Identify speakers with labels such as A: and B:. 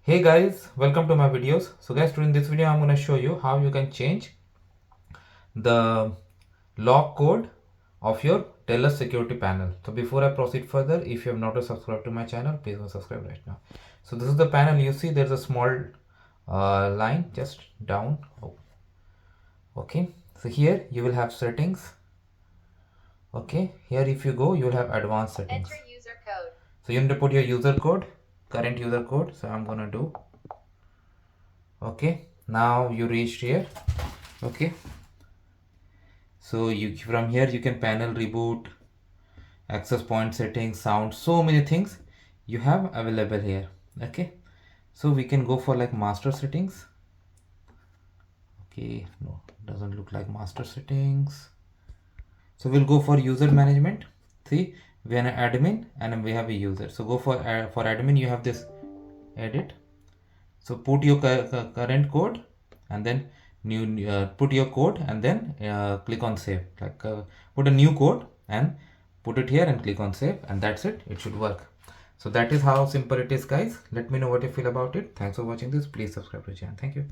A: Hey guys, welcome to my videos. So guys, today in this video I'm going to show you how you can change the lock code of your Telus security panel. So before I proceed further, if you have not subscribed to my channel, please go subscribe right now. So this is the panel. You see there's a small line just down. Okay, so here you will have settings. Okay, here if you go, you will have advanced settings.
B: Enter user code.
A: So you need to put your user code, current user code. So I'm gonna do. Okay, now you reached here. Okay, so you from here you can panel reboot, access point settings, sound, so many things you have available here. Okay, so we can go for like master settings. Okay, no, doesn't look like master settings. So we'll go for user management. See, we are an admin and we have a user. So go for admin. You have this edit. So put your current code and then put your code and then click on save. Like put a new code and put it here and click on save, and that's it. It should work. So that is how simple it is, guys. Let me know what you feel about it. Thanks for watching this. Please subscribe to the channel. Thank you.